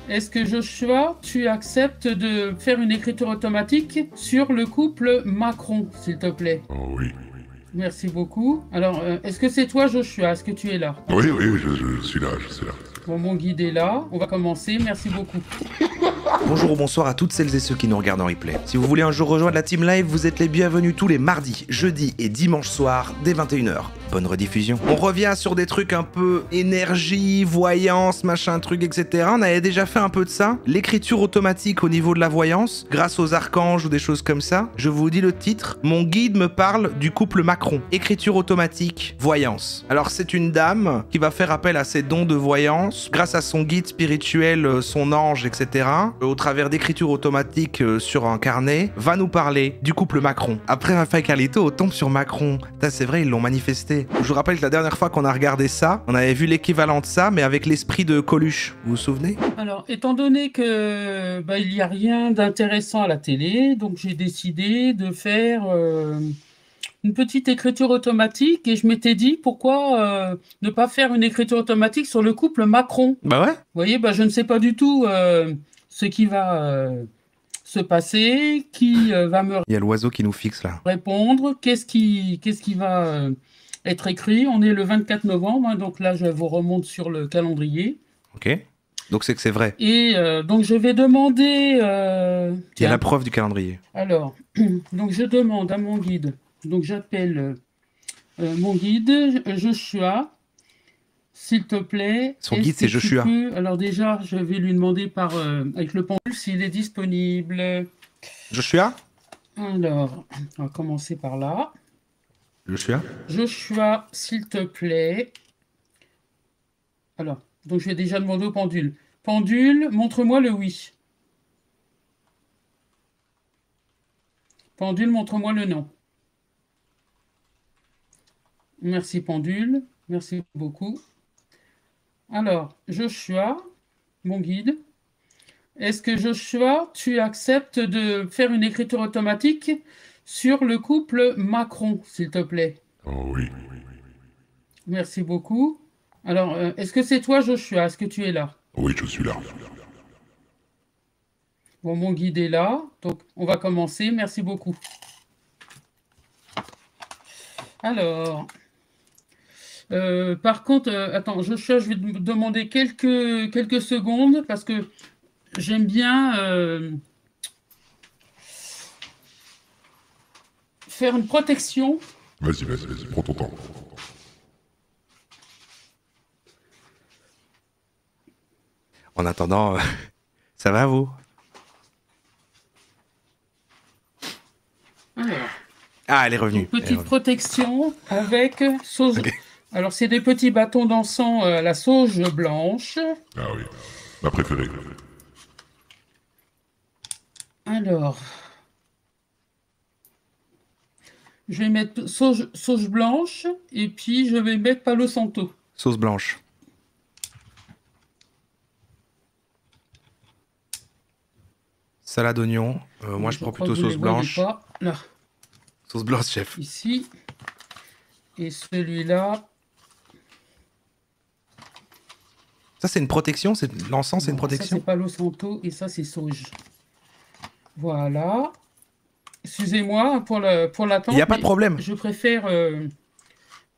Est-ce que Joshua, tu acceptes de faire une écriture automatique sur le couple Macron, s'il te plaît? Oh oui. Merci beaucoup. Alors, est-ce que c'est toi, Joshua? Est-ce que tu es là? Oui, oui, je suis là, je suis là. Bon, mon guide est là. On va commencer. Merci beaucoup. Bonjour ou bonsoir à toutes celles et ceux qui nous regardent en replay. Si vous voulez un jour rejoindre la team live, vous êtes les bienvenus tous les mardis, jeudis et dimanches soirs dès 21h. Bonne rediffusion. On revient sur des trucs un peu énergie, voyance, machin truc, etc. On avait déjà fait un peu de ça. L'écriture automatique au niveau de la voyance, grâce aux archanges ou des choses comme ça. Je vous dis le titre. Mon guide me parle du couple Macron. Écriture automatique, voyance. Alors c'est une dame qui va faire appel à ses dons de voyance grâce à son guide spirituel, son ange, etc. Au travers d'écriture automatique sur un carnet, va nous parler du couple Macron. Après Rafael Carlito, on tombe sur Macron. Putain, c'est vrai, ils l'ont manifesté. Je vous rappelle que la dernière fois qu'on a regardé ça, on avait vu l'équivalent de ça, mais avec l'esprit de Coluche. Vous vous souvenez? Alors, étant donné que il n'y a rien d'intéressant à la télé, donc j'ai décidé de faire une petite écriture automatique et je m'étais dit pourquoi ne pas faire une écriture automatique sur le couple Macron. Bah ouais. Vous voyez, je ne sais pas du tout ce qui va se passer, qui va me Il y a l'oiseau qui nous fixe là. répondre, qu'est-ce qui va être écrit. On est le 24 novembre, hein, donc là je vous remonte sur le calendrier. Ok. Donc c'est que c'est vrai. Et donc je vais demander... Il y a la preuve du calendrier. Alors, donc je demande à mon guide, donc j'appelle mon guide, Joshua, s'il te plaît. Son guide, c'est Joshua. Alors déjà, je vais lui demander avec le pendule s'il est disponible. Joshua? Alors, on va commencer par là. Joshua? Joshua, s'il te plaît. Alors, donc je vais déjà demander au pendule. Pendule, montre-moi le oui. Pendule, montre-moi le non. Merci pendule, merci beaucoup. Alors, Joshua, mon guide, est-ce que Joshua, tu acceptes de faire une écriture automatique sur le couple Macron, s'il te plaît? Oh oui. Merci beaucoup. Alors, est-ce que c'est toi, Joshua? Est-ce que tu es là? Oui, je suis là. Bon, mon guide est là, donc on va commencer. Merci beaucoup. Alors, par contre, attends, Joshua, je vais te demander quelques secondes parce que j'aime bien faire une protection. Vas-y, prends ton temps. En attendant, ça va vous? Alors, Ah, elle est revenue. petite protection avec sauge. Ok. Alors, c'est des petits bâtons d'encens à la sauge blanche. Ah oui, ma préférée. Alors, je vais mettre sauge blanche et puis je vais mettre Palo Santo. Sauce blanche. Salade oignon. Moi, je prends crois plutôt que vous sauce les voyez blanche. pas. Là, Sauce blanche, chef. ici. Et celui-là. Ça, c'est une protection? L'encens, c'est une Non, ça, protection? c'est Palo Santo et ça, c'est sauge. Voilà. Excusez-moi pour l'attente. Il n'y a pas de problème. Je préfère,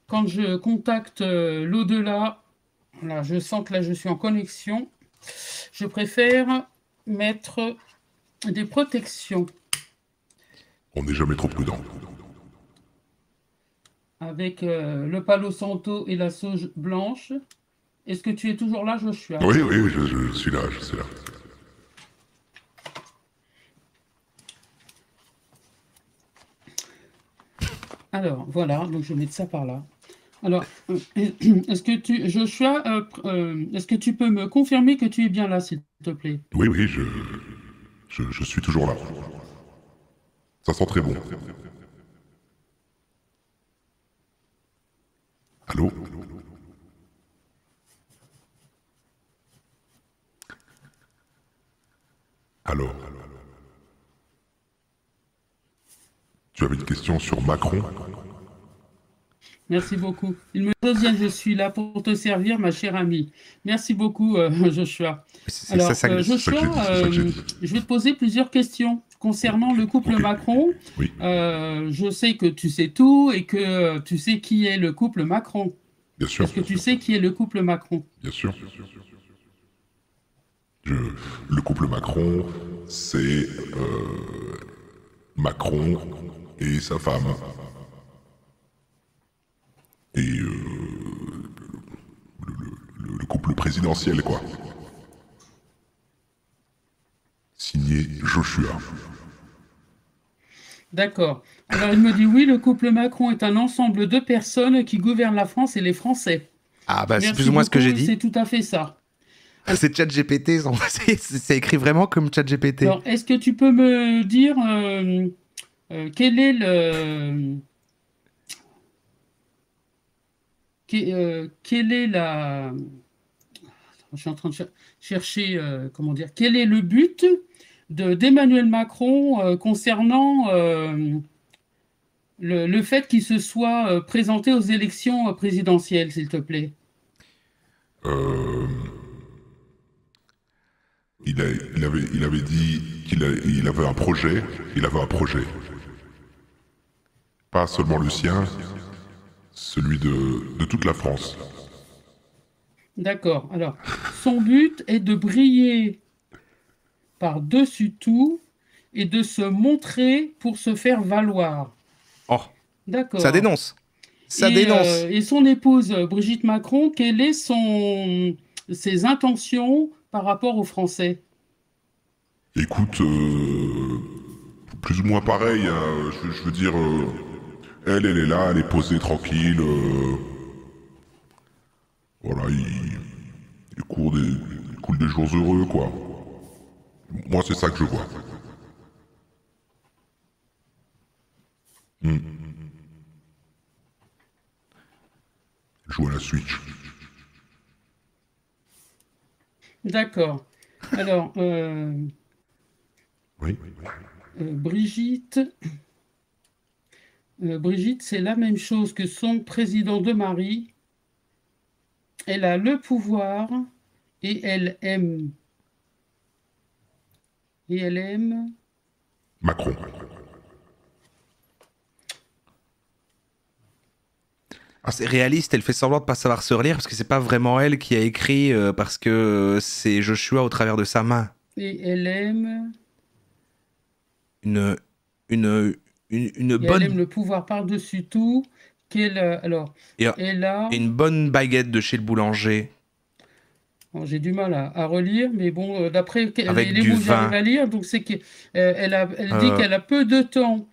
quand je contacte l'au-delà, là, je sens que là, je suis en connexion. Je préfère mettre des protections On n'est jamais trop prudent. avec le Palo Santo et la sauge blanche. Est-ce que tu es toujours là, Joshua? Oui, je suis là, je suis là. Alors, voilà, donc je vais mettre ça par là. Alors, Joshua, est-ce que tu peux me confirmer que tu es bien là, s'il te plaît? Oui, je suis toujours là. Ça sent très bon. Allô? Alors, tu avais une question sur Macron? Merci beaucoup. Il me Josiane, je suis là pour te servir, ma chère amie. Merci beaucoup, Joshua. C'est Alors, C'est ça que j'ai dit, Joshua, c'est ça que j'ai dit. je vais te poser plusieurs questions concernant le couple Ok, Macron. oui, Je sais que tu sais tout et que tu sais qui est le couple Macron. bien sûr, Est-ce que tu sais qui est le couple Macron? bien sûr. Le couple Macron, c'est Macron et sa femme. Et le couple présidentiel, quoi. Signé Joshua. D'accord. Alors, il me dit oui, le couple Macron est un ensemble de personnes qui gouvernent la France et les Français. Ah bah c'est plus Merci ou moins ce que beaucoup, j'ai et c'est dit. tout à fait ça. C'est ChatGPT, c'est écrit vraiment comme ChatGPT. Alors, est-ce que tu peux me dire quel est le, quelle est la, je suis en train de chercher, comment dire, quel est le but d'Emmanuel Macron concernant le fait qu'il se soit présenté aux élections présidentielles, s'il te plaît? Euh, il avait dit il avait un projet. Il avait un projet. Pas seulement le sien, celui de toute la France. D'accord. Alors, son but est de briller par-dessus tout et de se montrer pour se faire valoir. Oh, ça D'accord. dénonce. Ça dénonce. Et son épouse, Brigitte Macron, quelles sont ses intentions par rapport aux Français? Écoute, plus ou moins pareil. Hein, je veux dire, elle est là, elle est posée tranquille. Voilà, il coule des jours heureux, quoi. Moi, c'est ça que je vois. Hmm. Joue à la Switch. D'accord. Alors, Oui. Brigitte, Brigitte, c'est la même chose que son président de mari. Elle a le pouvoir et elle aime. Et elle aime. Macron. Ah, c'est réaliste, elle fait semblant de pas savoir se relire parce que c'est pas vraiment elle qui a écrit parce que c'est Joshua au travers de sa main. Et elle aime. Une, une, une Et elle aime bonne le pouvoir par-dessus tout. Alors, et, elle a. et une bonne baguette de chez le boulanger Bon, j'ai du mal à relire, mais bon, d'après avec les du mots que j'arrive vin. à lire, donc c'est qu'elle elle dit Euh, qu'elle a peu de temps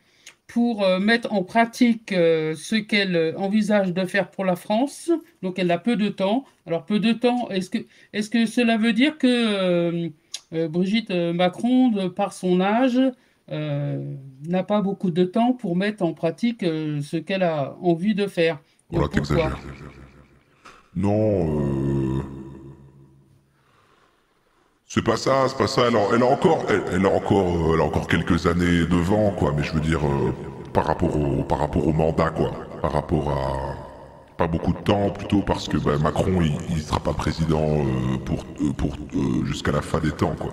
pour mettre en pratique ce qu'elle envisage de faire pour la France. Donc elle a peu de temps. Alors peu de temps, est-ce que cela veut dire que Brigitte Macron, par son âge, n'a pas beaucoup de temps pour mettre en pratique ce qu'elle a envie de faire? Voilà, Donc pourquoi? t'exagères. Non, c'est pas ça, c'est pas ça. Elle a encore quelques années devant, quoi. Mais je veux dire, par rapport au mandat, quoi. Par rapport à pas beaucoup de temps, plutôt parce que bah, Macron, il sera pas président jusqu'à la fin des temps, quoi.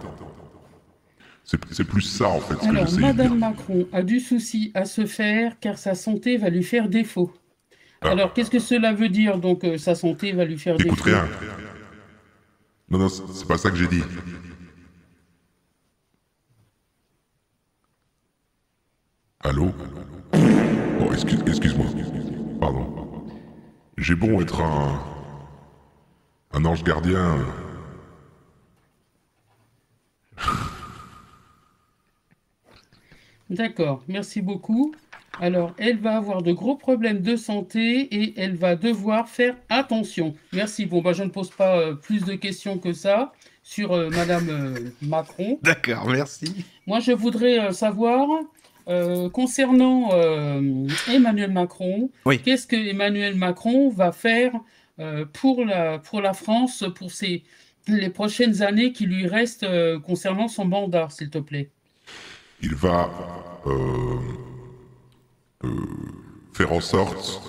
C'est plus ça, en fait, ce que Alors, j'essayais de dire. Madame Macron a du souci à se faire car sa santé va lui faire défaut. Ah, Alors, qu'est-ce que cela veut dire, donc, sa santé va lui faire t'écoutes défaut? rien. Non, non, c'est pas ça que j'ai dit. Allô? Bon, excuse-moi. Pardon. J'ai beau être un ange gardien. D'accord, merci beaucoup. Alors, elle va avoir de gros problèmes de santé et elle va devoir faire attention. Merci. Bon, bah, je ne pose pas plus de questions que ça sur Madame Macron. D'accord, merci. Moi, je voudrais savoir, concernant Emmanuel Macron, Oui. qu'est-ce que Emmanuel Macron va faire pour la France, pour les prochaines années qui lui restent concernant son mandat, s'il te plaît? Il va faire en sorte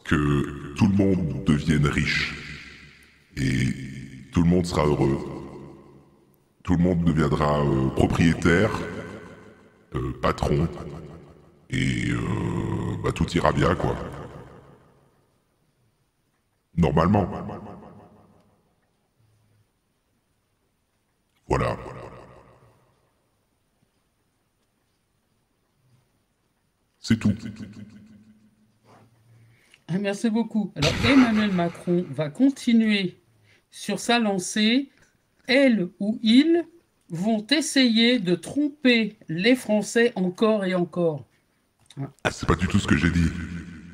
que tout le monde devienne riche. Et tout le monde sera heureux. Tout le monde deviendra propriétaire, patron, et bah, tout ira bien, quoi. Normalement. Voilà. C'est tout. Ah, merci beaucoup. Alors, Emmanuel Macron va continuer sur sa lancée. Elle ou il vont essayer de tromper les Français encore et encore. Ah, c'est pas du tout ce que j'ai dit.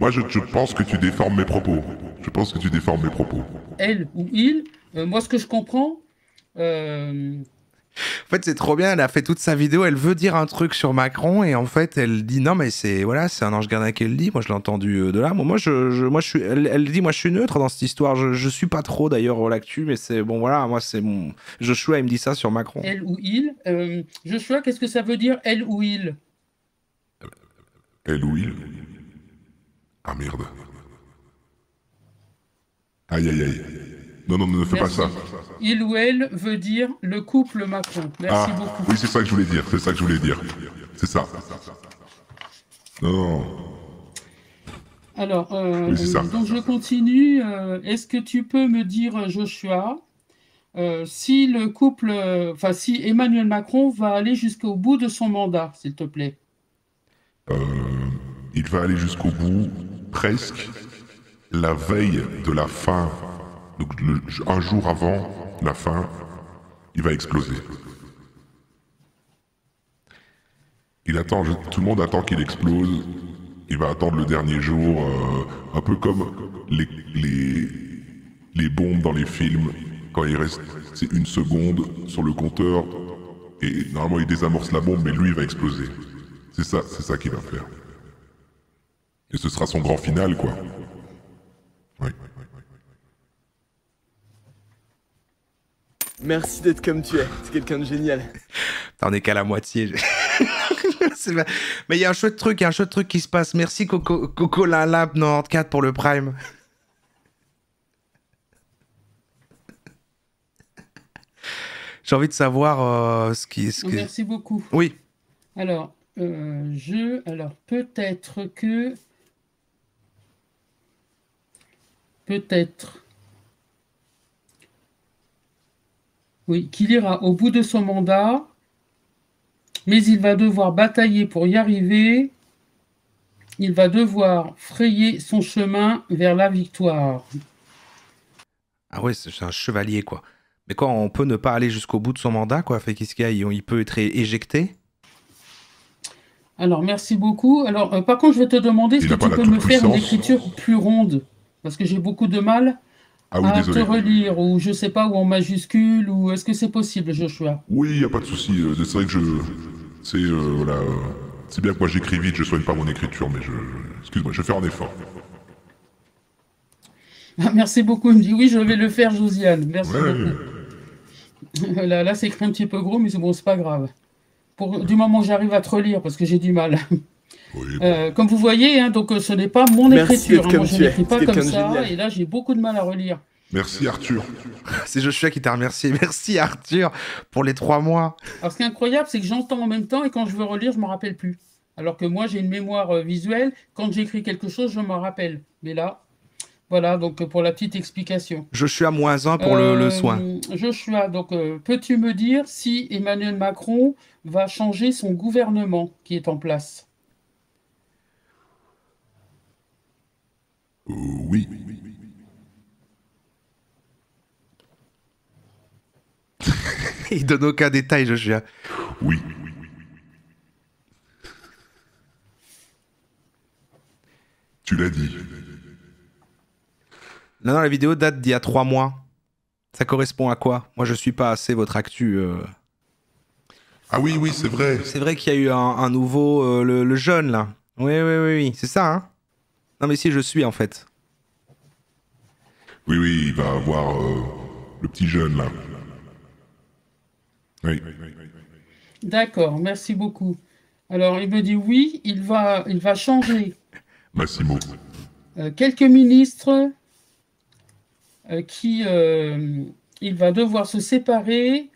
Moi, je pense que tu déformes mes propos. Je pense que tu déformes mes propos. Elle ou il, moi, ce que je comprends, En fait, c'est trop bien. Elle a fait toute sa vidéo. Elle veut dire un truc sur Macron et en fait, elle dit non, mais c'est voilà, c'est un ange gardien qui le dit. Moi, je l'ai entendu de là. Moi, je suis. Elle dit, moi, je suis neutre dans cette histoire. Je suis pas trop d'ailleurs l'actu, mais c'est bon. Voilà, moi, c'est mon. Joshua, il me dit ça sur Macron. elle ou il. Joshua, qu'est-ce que ça veut dire, elle ou il? Elle ou il? Ah merde. Aïe aïe aïe. Non, non, ne fais pas Merci. ça. Il ou elle veut dire le couple Macron. Merci Ah, beaucoup. oui, c'est ça que je voulais dire. C'est ça que je voulais dire. C'est ça. Non, non. Alors, Oui, c'est ça. donc je continue. Est-ce que tu peux me dire, Joshua, si le couple, enfin si Emmanuel Macron va aller jusqu'au bout de son mandat, s'il te plaît? Il va aller jusqu'au bout, presque, la veille de la fin. Donc un jour avant la fin, il va exploser. Il attend, tout le monde attend qu'il explose. Il va attendre le dernier jour, un peu comme les bombes dans les films, quand il reste c'est une seconde sur le compteur, et normalement il désamorce la bombe, mais lui il va exploser. C'est ça qu'il va faire. Et ce sera son grand final, quoi. Oui. Merci d'être comme tu es, c'est quelqu'un de génial. T'en es qu'à la moitié. Mais il y a un chouette truc, qui se passe. Merci Coco Lab 94 pour le Prime. J'ai envie de savoir ce qui. Merci beaucoup. Oui. Alors, peut-être que. Peut-être. Oui, qu'il ira au bout de son mandat, mais il va devoir batailler pour y arriver. Il va devoir frayer son chemin vers la victoire. Ah ouais, c'est un chevalier, quoi. Mais quoi, on peut ne pas aller jusqu'au bout de son mandat, quoi? Fait qu'est-ce qu'il y a? Il peut être éjecté? Alors, merci beaucoup. Alors, par contre, je vais te demander si Il a tu pas la peux me faire une toute-puissance. écriture plus ronde, parce que j'ai beaucoup de mal Ah oui, à te désolé. relire, ou je sais pas, ou en majuscule, ou est-ce que c'est possible, Joshua? Oui, y a pas de souci. C'est vrai que voilà. C'est bien que moi j'écris vite, je soigne pas mon écriture, mais excuse-moi, je vais faire un effort. Ah, merci beaucoup. Il me dit oui, je vais le faire, Josiane. Merci Ouais. beaucoup. Là, c'est écrit un petit peu gros, mais c'est bon, c'est pas grave. Du moment que j'arrive à te relire, parce que j'ai du mal. Oui. Comme vous voyez, hein, donc ce n'est pas mon Merci écriture. d'être Moi, comme je tu es. n'écris pas C'est comme quelqu'un de ça, génial. et là, j'ai beaucoup de mal à relire. Merci Arthur. C'est Joshua qui t'a remercié. Merci Arthur pour les 3 mois. Alors, ce qui est incroyable, c'est que j'entends en même temps, et quand je veux relire, je ne me rappelle plus. Alors que moi, j'ai une mémoire visuelle. Quand j'écris quelque chose, je me rappelle. Mais là, voilà, donc pour la petite explication. Joshua -1 pour le soin. Joshua, donc peux-tu me dire si Emmanuel Macron va changer son gouvernement qui est en place? Oui. Il donne aucun détail, Joshua. Oui. Tu l'as dit. Non, la vidéo date d'il y a 3 mois. Ça correspond à quoi? Moi, je suis pas assez votre actu. Ah oui, oui, c'est vrai. C'est vrai qu'il y a eu un nouveau, le jeune, là. Oui, c'est ça, hein? Non, mais si, je suis, en fait. Oui, oui, il va avoir le petit jeune là. Oui. D'accord, merci beaucoup. Alors, il me dit oui, il va changer. Massimo. quelques ministres qui il va devoir se séparer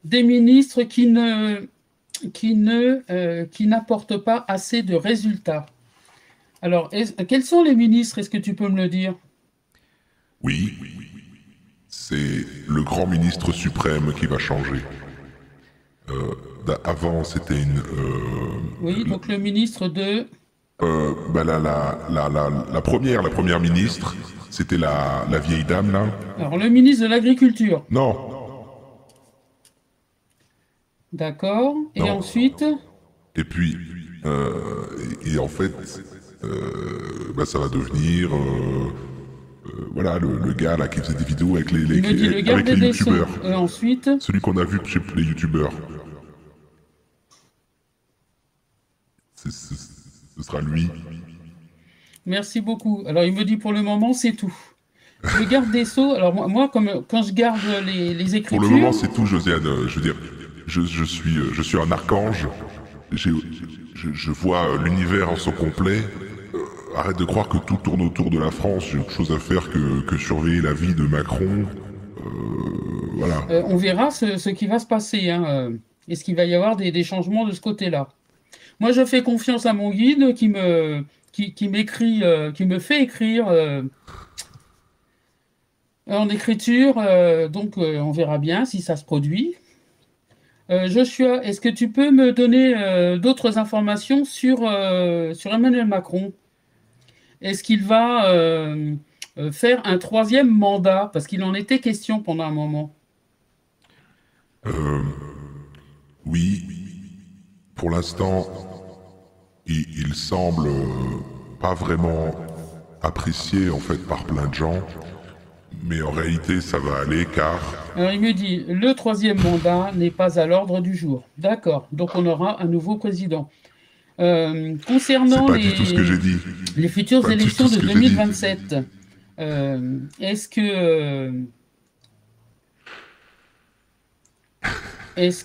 des ministres qui n'apportent pas assez de résultats. Alors, quels sont les ministres? Est-ce que tu peux me le dire? Oui, c'est le grand ministre suprême qui va changer. Avant, c'était une... Oui, donc le ministre de... la première ministre, c'était la vieille dame, là. Alors, le ministre de l'Agriculture. Non, D'accord. Et Non. ensuite, et puis... et en fait, ça va devenir... voilà, le gars, là, qui faisait des vidéos avec il me dit le avec garde les des Sceaux. youtubeurs. Et ensuite, Celui qu'on a vu chez les youtubeurs. Ce sera lui. merci beaucoup. Alors, il me dit pour le moment, c'est tout. Le garde des Sceaux, alors moi quand je garde les Pour le écritures... moment, c'est tout, Josiane. Je veux dire, je suis un archange. Je vois l'univers en son complet. Arrête de croire que tout tourne autour de la France. J'ai autre chose à faire que surveiller la vie de Macron. Voilà. on verra ce qui va se passer. Hein. Est-ce qu'il va y avoir des changements de ce côté-là? Moi, je fais confiance à mon guide qui m'écrit, qui me fait écrire en écriture. Donc, on verra bien si ça se produit. Joshua, est-ce que tu peux me donner d'autres informations sur Emmanuel Macron? Est-ce qu'il va faire un troisième mandat? Parce qu'il en était question pendant un moment. Oui. Pour l'instant, il semble pas vraiment apprécié en fait par plein de gens. Mais en réalité, ça va aller car... Alors, il me dit, le troisième mandat n'est pas à l'ordre du jour. D'accord, donc on aura un nouveau président. C'est Concernant pas du tout ce que j'ai dit. les futures Pas du élections tout ce de que j'ai dit. 2027, est-ce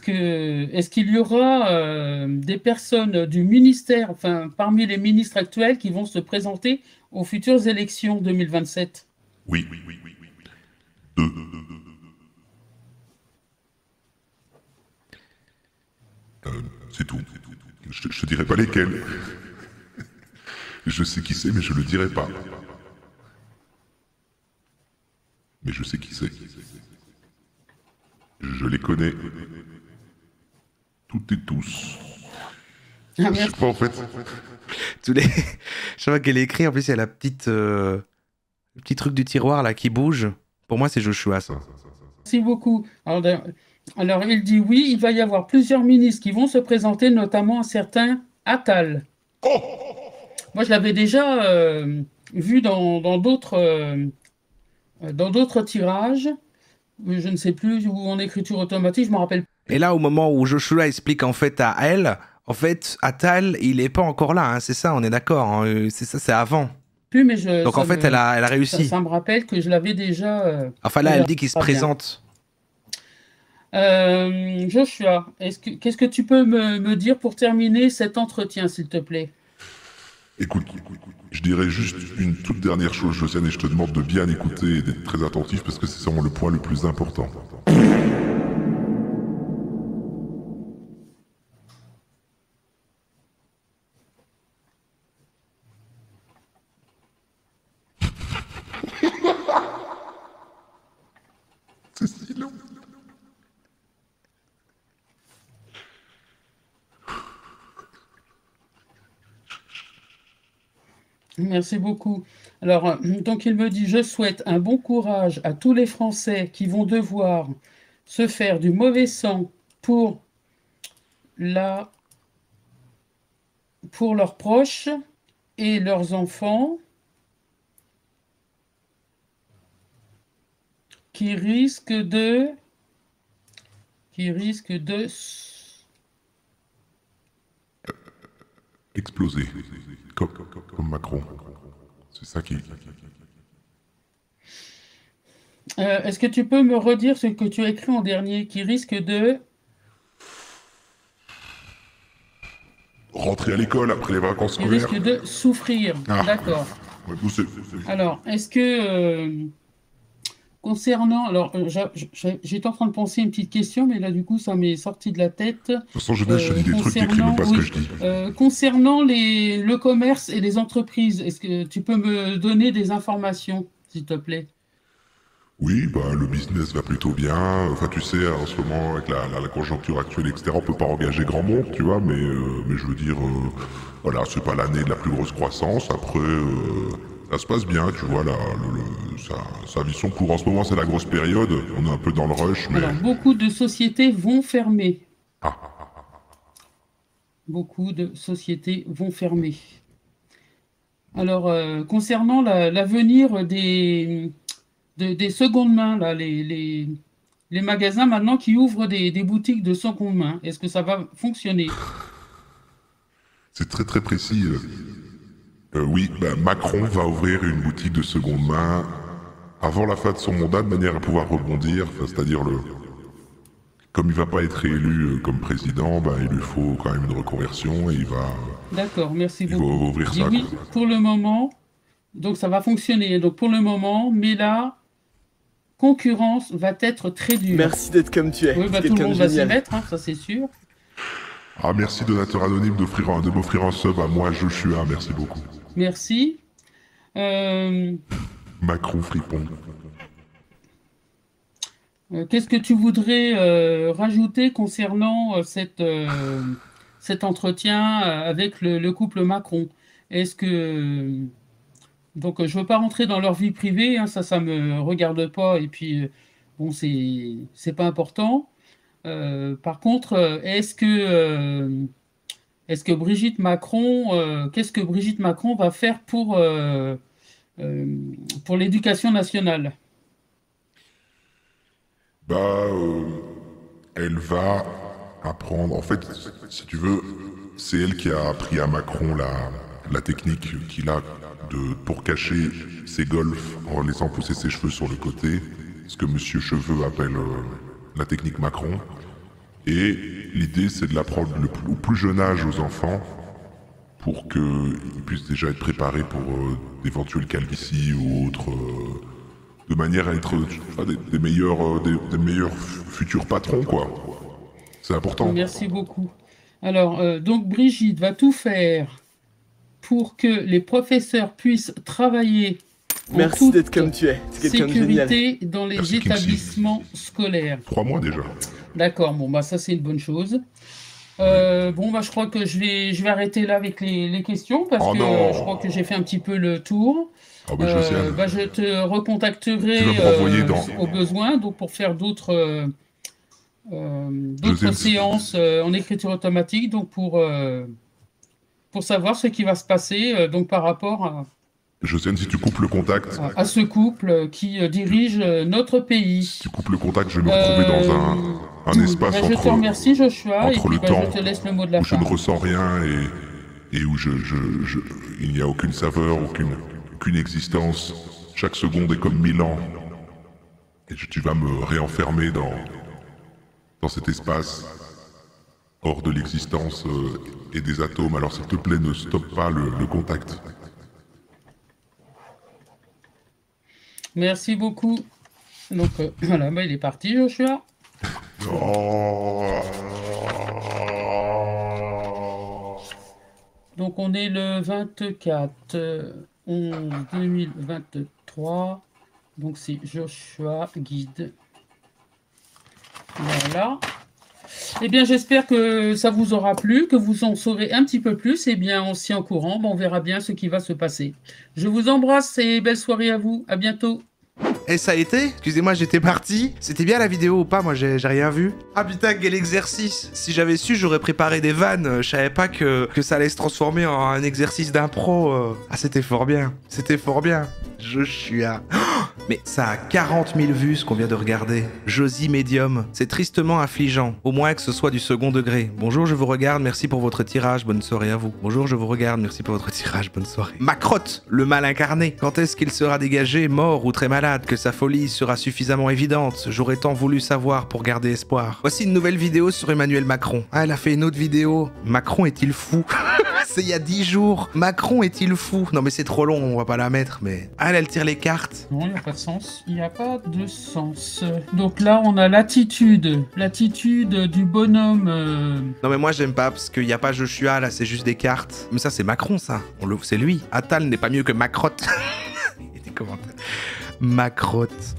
qu'il y aura des personnes du ministère, enfin parmi les ministres actuels, qui vont se présenter aux futures élections 2027? Oui. Deux. C'est tout. Je te dirai pas lesquels. Je sais qui c'est, mais je le dirai pas. Mais je sais qui c'est. Je les connais. Toutes et tous. Ah, Je sais merci. pas en fait. Tous les... Je vois qu'elle est écrite, en plus il y a la petite, le petit truc du tiroir là qui bouge. Pour moi c'est Joshua ça. Merci beaucoup. Alors, il dit oui, il va y avoir plusieurs ministres qui vont se présenter, notamment un certain Attal. Moi, je l'avais déjà vu dans d'autres tirages. Je ne sais plus, ou en écriture automatique, je ne me rappelle plus. Et là au moment où Joshua explique en fait à elle, en fait Attal il est pas encore là, hein, c'est ça, on est d'accord, hein, c'est ça, c'est avant. Mais Donc en fait elle a réussi. ça me rappelle que je l'avais déjà... Enfin là déjà elle dit qu'il se pas bien. présente. Joshua, qu'est-ce que tu peux me dire pour terminer cet entretien, s'il te plaît? Écoute, je dirais juste une toute dernière chose, Josiane, et je te demande de bien écouter et d'être très attentif parce que c'est sûrement le point le plus important. C'est si long. Merci beaucoup. Alors, donc il me dit, je souhaite un bon courage à tous les Français qui vont devoir se faire du mauvais sang pour leurs proches et leurs enfants qui risquent de Exploser. Comme Macron. C'est ça qui... Est-ce que tu peux me redire ce que tu as écrit en dernier, qui risque de... rentrer à l'école après les vacances Il scolaires. risque de souffrir. Ah. D'accord. Ouais, bon, Alors, est-ce que concernant... Alors, j'étais en train de penser une petite question, mais là, du coup, ça m'est sorti de la tête. De toute façon, jeunesse, je te dis des trucs, t'écris même pas ce que je dis. Concernant le commerce et les entreprises, est-ce que tu peux me donner des informations, s'il te plaît? Oui, bah le business va plutôt bien. Enfin, tu sais, en ce moment, avec la conjoncture actuelle, etc., on peut pas engager grand monde, tu vois, mais je veux dire, voilà, c'est pas l'année de la plus grosse croissance. Après, ça se passe bien, tu vois, là, ça vit son cours. En ce moment, c'est la grosse période. On est un peu dans le rush, mais... Alors, beaucoup de sociétés vont fermer. Ah, Beaucoup de sociétés vont fermer. Alors, concernant l'avenir des secondes mains, là, les magasins maintenant qui ouvrent des boutiques de seconde main, est-ce que ça va fonctionner? c'est très très précis. Oui, bah, Macron va ouvrir une boutique de seconde main avant la fin de son mandat de manière à pouvoir rebondir, enfin, c'est-à-dire comme il va pas être élu comme président, bah, il lui faut quand même une reconversion et il va D'accord, merci va beaucoup. ouvrir Dis ça. oui, Quoi. pour le moment, donc ça va fonctionner. Donc pour le moment, mais la concurrence va être très dure. Merci d'être comme tu es. Oui, bah, C'est tout le quelqu'un de monde va s'y génial. mettre, hein, ça c'est sûr. Ah, merci donateur anonyme de m'offrir un sub à moi, Joshua, merci beaucoup. Merci. Euh, Macron fripon. Qu'est-ce que tu voudrais rajouter concernant cet entretien avec le couple Macron? Est-ce que... Donc, je ne veux pas rentrer dans leur vie privée, hein, ça me regarde pas, et puis, bon, c'est pas important. Par contre, est-ce que Brigitte Macron, qu'est-ce que Brigitte Macron va faire pour l'éducation nationale? Bah, elle va apprendre. En fait, si tu veux, c'est elle qui a appris à Macron la technique qu'il a pour cacher ses golfs en laissant pousser ses cheveux sur le côté, ce que Monsieur Cheveux appelle la technique Macron. Et l'idée, c'est de l'apprendre au plus jeune âge aux enfants pour qu'ils puissent déjà être préparés pour d'éventuelles calvities ou autres. De manière à être des meilleurs futurs patrons, quoi. C'est important. Merci beaucoup. Alors, donc Brigitte va tout faire pour que les professeurs puissent travailler en Merci toute d'être comme tu es. C'est quelqu'un de génial. sécurité dans les Merci, Kimsey. établissements scolaires. 3 mois déjà. D'accord, bon, bah ça c'est une bonne chose. Bon, bah je crois que je vais arrêter là avec les questions parce Oh que non. je crois que j'ai fait un petit peu le tour. Ah bah Josiane, Bah, je te recontacterai Tu vas me renvoyer au besoin donc pour faire d'autres Josiane, séances en écriture automatique donc pour savoir ce qui va se passer donc par rapport Josiane, si tu coupes le contact, à ce couple qui dirige notre pays. si tu coupes le contact, je vais me retrouver dans un espace Bah, je te remercie Joshua et entre puis le bah, temps je te laisse le mot de la où je fin. ne ressens rien et où il n'y a aucune saveur, aucune existence. Chaque seconde est comme 1000 ans. Et tu vas me réenfermer dans cet espace hors de l'existence et des atomes. Alors s'il te plaît, ne stoppe pas le contact. Merci beaucoup. Donc voilà, bah, il est parti Joshua. Oh. Donc on est le 24/11/2023. Donc c'est Joshua Guide. Voilà. Eh bien j'espère que ça vous aura plu, que vous en saurez un petit peu plus. Eh bien on s'y en courant, on verra bien ce qui va se passer. Je vous embrasse et belle soirée à vous. À bientôt. Et ça a été? Excusez-moi, j'étais parti. C'était bien la vidéo ou pas? Moi, j'ai rien vu. Ah putain, quel exercice! Si j'avais su, j'aurais préparé des vannes. Je savais pas que ça allait se transformer en un exercice d'impro. Ah, c'était fort bien. C'était fort bien. Je suis à... Mais ça a 40 000 vues ce qu'on vient de regarder. Josie Medium. C'est tristement affligeant. Au moins que ce soit du second degré. Bonjour, je vous regarde, merci pour votre tirage, bonne soirée à vous. Bonjour, je vous regarde, merci pour votre tirage, bonne soirée. Macrotte, le mal incarné. Quand est-ce qu'il sera dégagé, mort ou très malade, que sa folie sera suffisamment évidente? J'aurais tant voulu savoir pour garder espoir. Voici une nouvelle vidéo sur Emmanuel Macron. Ah, elle a fait une autre vidéo. Macron est-il fou? C'est il y a 10 jours. Macron est-il fou? Non mais c'est trop long, on va pas la mettre, mais... Ah, elle tire les cartes. Non, il n'y a pas de sens. Il n'y a pas de sens. Donc là, on a l'attitude. L'attitude du bonhomme... Non mais moi j'aime pas, parce qu'il n'y a pas Joshua, là c'est juste des cartes. Mais ça c'est Macron, ça. C'est lui. Attal n'est pas mieux que Macrotte. Et des commentaires. Macrotte.